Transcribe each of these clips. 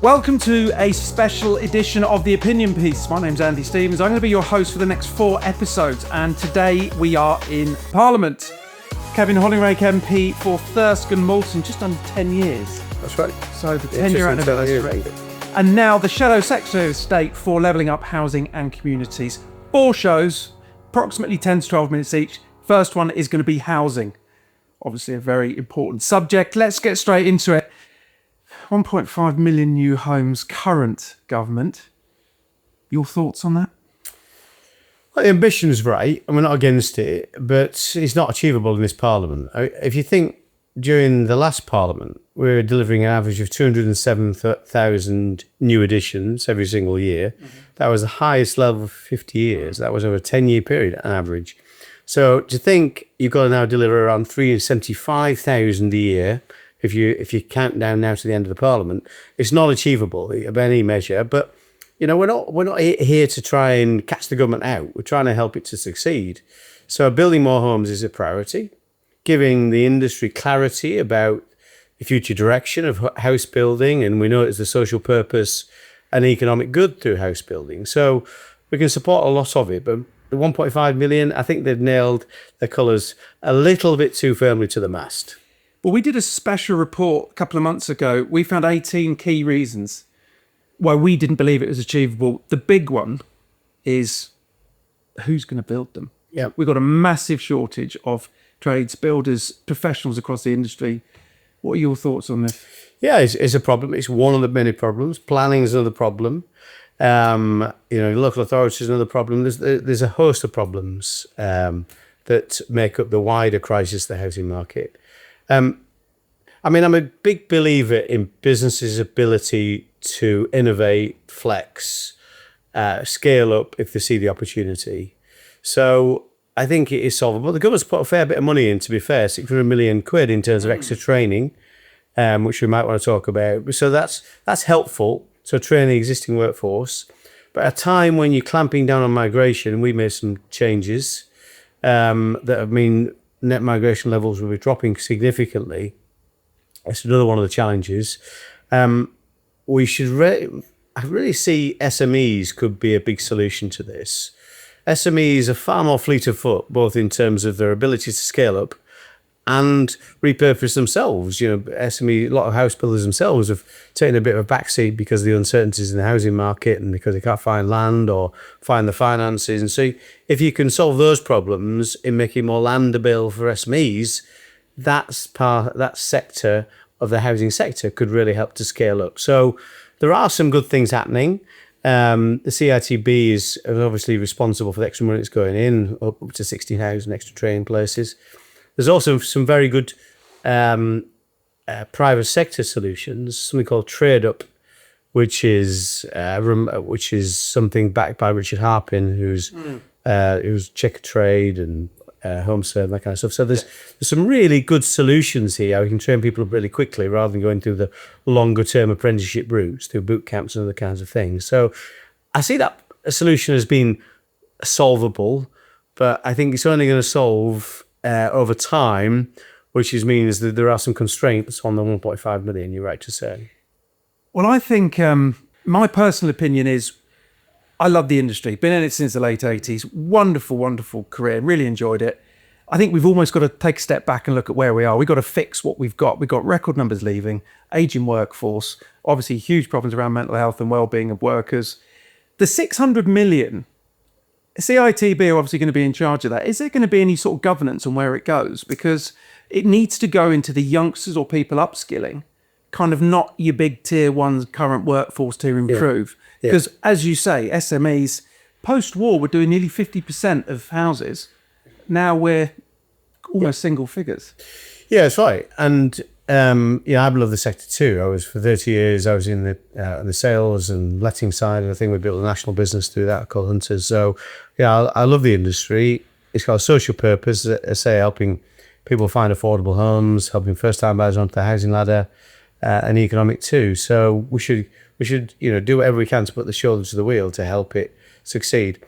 Welcome to a special edition of The Opinion Piece. My name's Andy Stevens. I'm going to be your host for the next 4 episodes, and today we are in Parliament. Kevin Hollinrake MP for Thirsk and Moulton, just under 10 years. That's right. So the 10-year anniversary. And now the Shadow Secretary of State for Levelling Up Housing and Communities. 4 shows, approximately 10 to 12 minutes each. First one is going to be housing. Obviously a very important subject. Let's get straight into it. 1.5 million new homes, current government. Your thoughts on that? Well, the ambition's right, and we're not against it, but it's not achievable in this Parliament. If you think during the last Parliament, we were delivering an average of 207,000 new additions every single year. Mm-hmm. That was the highest level for 50 years. That was over a 10-year period on average. So to think you've got to now deliver around 375,000 a year, if you count down now to the end of the Parliament, it's not achievable by any measure. But you know, we're not here to try and catch the government out. We're trying to help it to succeed. So building more homes is a priority. Giving the industry clarity about the future direction of house building, and we know it's the social purpose and economic good through house building. So we can support a lot of it, but the 1.5 million, I think they've nailed their colours a little bit too firmly to the mast. Well, we did a special report a couple of months ago. We found 18 key reasons why we didn't believe it was achievable. The big one is who's going to build them? Yeah, We've got a massive shortage of trades, builders, professionals across the industry. What are your thoughts on this? Yeah, it's a problem. It's one of the many problems. Planning is another problem. Local authorities is another problem. There's a host of problems that make up the wider crisis of the housing market. I'm a big believer in businesses' ability to innovate, flex, scale up if they see the opportunity. So I think it is solvable. The government's put a fair bit of money in, to be fair, 600 million quid in terms of extra training, which we might want to talk about. So that's helpful. So training existing workforce. But at a time when you're clamping down on migration, we made some changes that mean net migration levels will be dropping significantly. It's another one of the challenges. We should I really see SMEs could be a big solution to this. SMEs are far more fleet of foot, both in terms of their ability to scale up and repurpose themselves. You know, a lot of house builders themselves have taken a bit of a backseat because of the uncertainties in the housing market and because they can't find land or find the finances. And so if you can solve those problems in making more land available for SMEs, that sector of the housing sector could really help to scale up. So there are some good things happening. The CITB is obviously responsible for the extra money that's going in, up to 60,000 extra training places. There's also some very good private sector solutions, something called Trade Up, which is something backed by Richard Harpin, who's Checker Trade and HomeServe, that kind of stuff. So there's some really good solutions here. We can train people up really quickly rather than going through the longer term apprenticeship routes, through boot camps and other kinds of things. So I see that a solution as being solvable, but I think it's only going to solve over time, which means that there are some constraints on the 1.5 million, you're right to say. Well, I think my personal opinion is I love the industry. Been in it since the late 80s. Wonderful, wonderful career. Really enjoyed it. I think we've almost got to take a step back and look at where we are. We've got to fix what we've got. We've got record numbers leaving, aging workforce, obviously huge problems around mental health and well-being of workers. The 600 million, CITB are obviously going to be in charge of that. Is there going to be any sort of governance on where it goes? Because it needs to go into the youngsters or people upskilling, kind of not your big tier one current workforce to improve. Because as you say, SMEs, post-war, were doing nearly 50% of houses. Now we're almost single figures. Yeah, that's right. And I love the sector too. For 30 years, I was in the sales and letting side. And I think we built a national business through that called Hunters. So, I love the industry. It's got a social purpose, I say, helping people find affordable homes, helping first-time buyers onto the housing ladder, and economic too. So we should do whatever we can to put the shoulder to the wheel to help it succeed.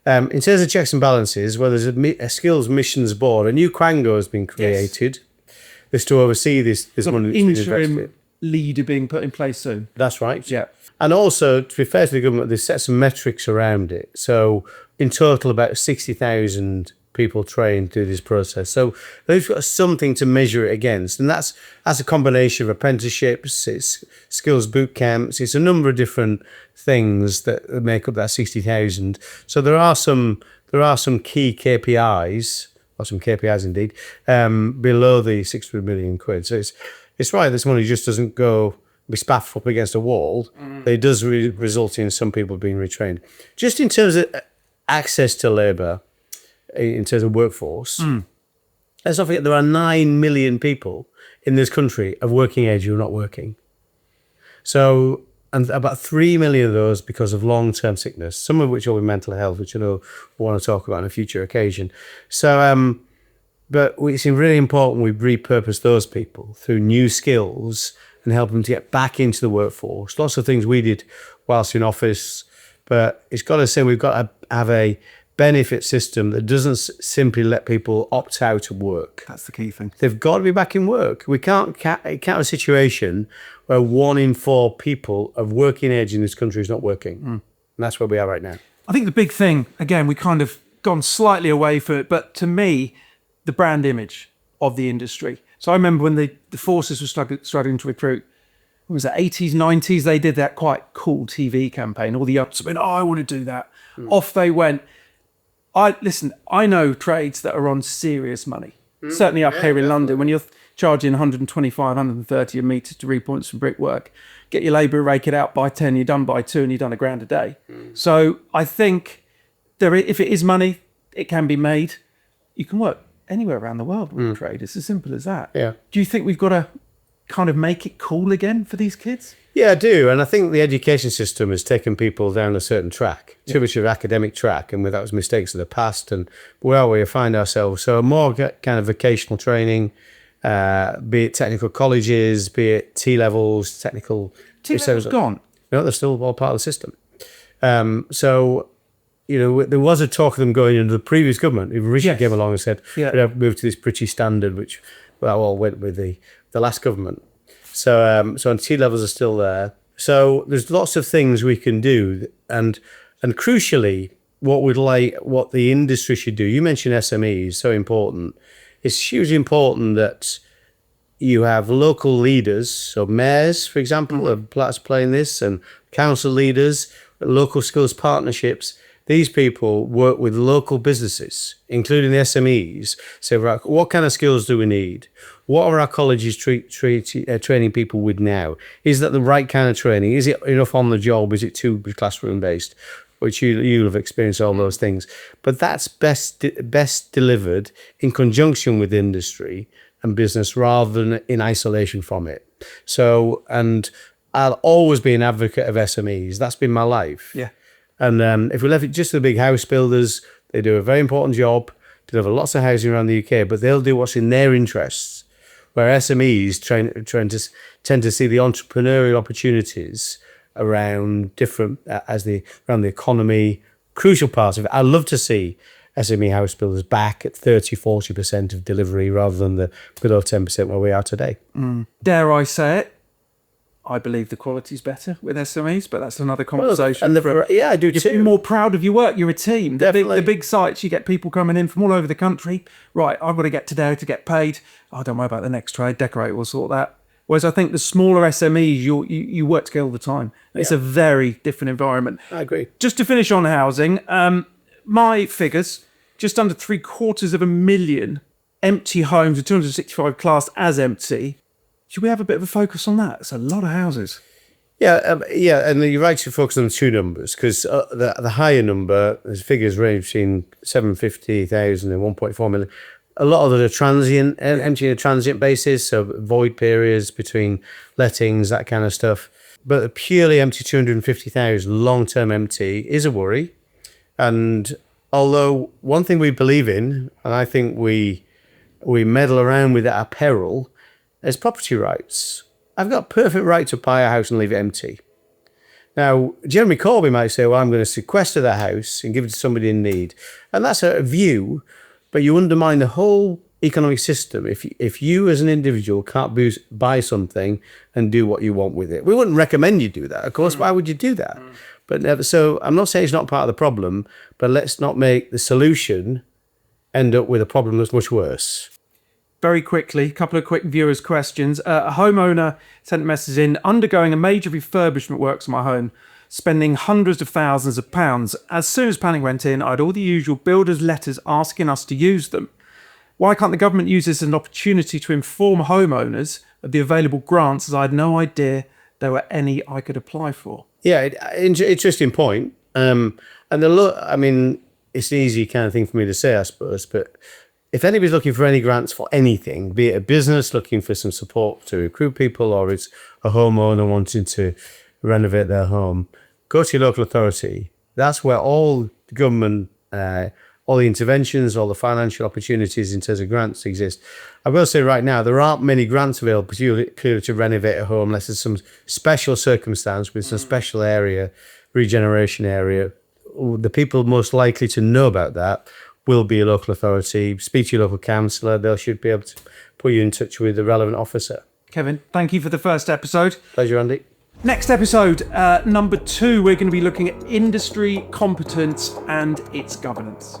In terms of checks and balances, there's a skills missions board, a new Quango has been created. Yes. This to oversee this money. Interim leader being put in place soon. That's right. Yeah. And also, to be fair to the government, they've set some metrics around it. So in total, about 60,000 people trained through this process. So they've got something to measure it against. And that's a combination of apprenticeships, it's skills boot camps, it's a number of different things that make up that 60,000. So there are some key KPIs, or some KPIs indeed, below the 600 million quid. So it's right, this money just doesn't go be spaffed up against a wall. It does result in some people being retrained. Just in terms of access to labour, in terms of workforce, let's not forget there are 9 million people in this country of working age who are not working. So, and about 3 million of those because of long-term sickness, some of which will be mental health, which I know we want to talk about on a future occasion. So, but it's really important we repurpose those people through new skills and help them to get back into the workforce. Lots of things we did whilst in office, but it's got to say we've got to have a benefit system that doesn't simply let people opt out of work. That's the key thing. They've got to be back in work. We can't have a situation where 1 in 4 people of working age in this country is not working. And that's where we are right now. I think the big thing, again, we kind of gone slightly away from it, but to me, the brand image of the industry. So I remember when the forces were struggling to recruit, what was it, 80s, 90s, they did that quite cool TV campaign. All the youngsters went, oh, I want to do that. Off they went. I know trades that are on serious money. Certainly up here in London, when you're charging 125, 130 a metre to repoints from brickwork, get your labour, rake it out by 10, you're done by 2 and you're done £1 a day. So I think if it is money, it can be made. You can work anywhere around the world with trade. It's as simple as that. Yeah. Do you think we've got to kind of make it cool again for these kids? Yeah, I do. And I think the education system has taken people down a certain track, too much of academic track, and without mistakes of the past and where we find ourselves. So more kind of vocational training, be it technical colleges, be it T-levels, technical... T-levels gone? No, they're still all part of the system. So, you know, there was a talk of them going into the previous government. Richard came along and said, we'd have to move to this British standard, which all went with the last government. So T-levels are still there. So there's lots of things we can do. And crucially, what the industry should do, you mentioned SMEs, so important. It's hugely important that you have local leaders, so mayors, for example, are playing this, and council leaders, local skills partnerships. These people work with local businesses, including the SMEs, say, right, what kind of skills do we need? What are our colleges training people with now? Is that the right kind of training? Is it enough on the job? Is it too classroom based? Which you'll have experienced all those things. But that's best delivered in conjunction with industry and business rather than in isolation from it. So, and I'll always be an advocate of SMEs. That's been my life. Yeah. And if we left it just to the big house builders, they do a very important job, deliver lots of housing around the UK, but they'll do what's in their interests. Where SMEs tend to see the entrepreneurial opportunities around around the economy, crucial parts of it. I'd love to see SME house builders back at 30-40% of delivery rather than the below 10% where we are today. Dare I say it? I believe the quality's better with SMEs, but that's another conversation. I do too. You're more proud of your work. You're a team. Definitely. The big sites, you get people coming in from all over the country. Right, I've got to get today to get paid. Oh, don't worry about the next trade. Decorator will sort that. Whereas I think the smaller SMEs, you work together all the time. It's a very different environment. I agree. Just to finish on housing, my figures, just under 750,000 empty homes with 265 classed as empty. Should we have a bit of a focus on that? It's a lot of houses. Yeah, and you're right to focus on the two numbers because the higher number, there's figures range between 750,000 and 1.4 million. A lot of them are transient, empty on a transient basis, so void periods between lettings, that kind of stuff. But a purely empty 250,000, long-term empty, is a worry. And although one thing we believe in, and I think we meddle around with at our peril, is property rights. I've got perfect right to buy a house and leave it empty. Now, Jeremy Corbyn might say, well, I'm going to sequester that house and give it to somebody in need. And that's a view, but you undermine the whole economic system. If you as an individual can't buy something and do what you want with it, we wouldn't recommend you do that. Of course, why would you do that? But so I'm not saying it's not part of the problem, but let's not make the solution end up with a problem that's much worse. Very quickly, a couple of quick viewers' questions. A homeowner sent a message in, undergoing a major refurbishment works on my home, spending hundreds of thousands of pounds. As soon as planning went in, I had all the usual builders' letters asking us to use them. Why can't the government use this as an opportunity to inform homeowners of the available grants, as I had no idea there were any I could apply for? Yeah, interesting point. And I mean, it's an easy kind of thing for me to say, I suppose, but if anybody's looking for any grants for anything, be it a business looking for some support to recruit people, or it's a homeowner wanting to renovate their home, go to your local authority. That's where all the government, all the interventions, all the financial opportunities in terms of grants exist. I will say right now, there aren't many grants available purely to renovate a home unless there's some special circumstance with some special area, regeneration area. The people most likely to know about that will be a local authority. Speak to your local councillor. They should be able to put you in touch with the relevant officer. Kevin, thank you for the first episode. Pleasure, Andy. Next episode, number 2, we're going to be looking at industry competence and its governance.